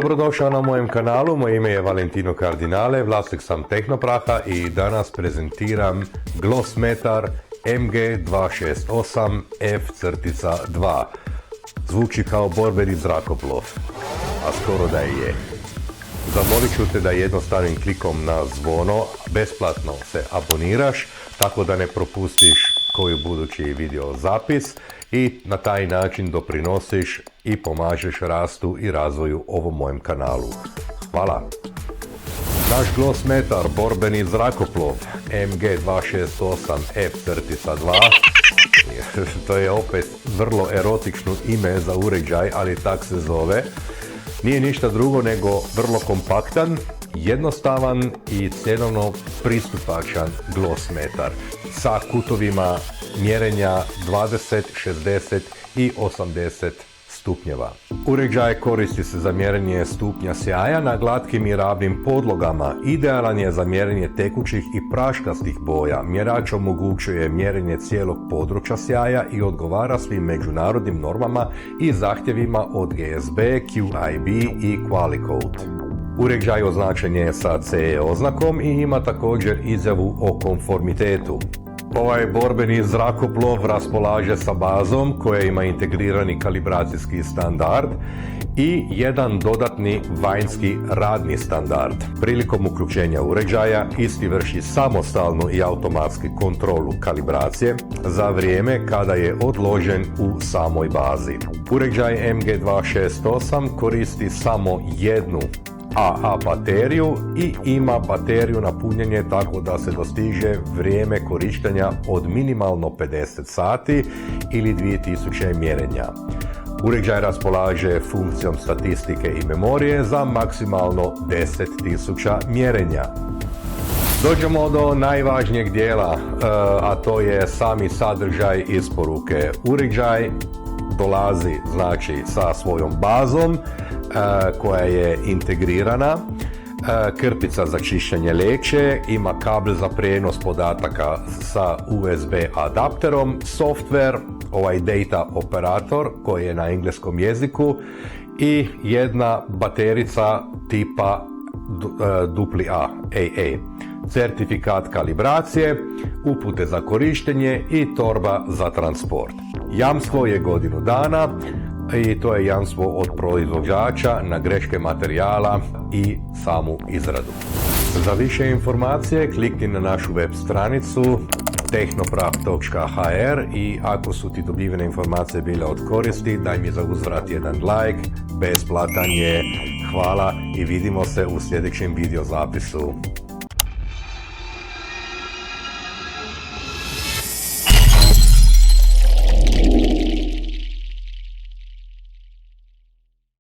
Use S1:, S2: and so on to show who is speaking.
S1: Dobrodošao na mojem kanalu, moje ime je Valentino Cardinale, vlasnik sam Tehnopraha i danas prezentiram Glossmetar MG268 F-2. Zvuči kao borbeni zrakoplov, a skoro da i je. Zamolit ću te da jednostavnim klikom na zvono besplatno se aboniraš, tako da ne propustiš koji budući video zapis i na taj način doprinosiš i pomažeš rastu i razvoju ovom mojem kanalu. Hvala! Naš Glossmetar, borbeni zrakoplov MG268 F-2, to je opet vrlo erotično ime za uređaj, ali tak se zove. Nije ništa drugo nego vrlo kompaktan, jednostavan i cjenovno pristupačan Glossmetar sa kutovima mjerenja 20, 60 i 80 stupnjeva. Uređaj koristi se za mjerenje stupnja sjaja na glatkim i ravnim podlogama. Idealan je za mjerenje tekućih i praškastih boja. Mjerač omogućuje mjerenje cijelog područja sjaja i odgovara svim međunarodnim normama i zahtjevima od GSB, QIB i QualiCode. Uređaj označen je sa CE oznakom i ima također izjavu o konformitetu. Ovaj borbeni zrakoplov raspolaže sa bazom koja ima integrirani kalibracijski standard i jedan dodatni vanjski radni standard. Prilikom uključenja uređaja isti vrši samostalnu i automatski kontrolu kalibracije za vrijeme kada je odložen u samoj bazi. Uređaj MG268 koristi samo jednu AA bateriju i ima bateriju na punjenje tako da se dostiže vrijeme korištenja od minimalno 50 sati ili 2000 mjerenja. Uređaj raspolaže funkcijom statistike i memorije za maksimalno 10.000 mjerenja. Dođemo do najvažnijeg dijela, a to je sami sadržaj isporuke. Uređaj dolazi znači sa svojom bazom koja je integrirana, krpica za čišćenje leće, ima kabel za prijenos podataka sa USB adapterom, software, ovaj data operator koji je na engleskom jeziku i jedna baterica tipa AA, certifikat kalibracije, upute za korištenje i torba za transport. Jamstvo je godinu dana i to je jamstvo od proizvođača na greške materijala i samu izradu. Za više informacije klikni na našu web stranicu tehnoprah.hr i ako su ti dobivene informacije bile od koristi, daj mi za uzvrat jedan like, besplatan je. Hvala i vidimo se u sljedećem video zapisu.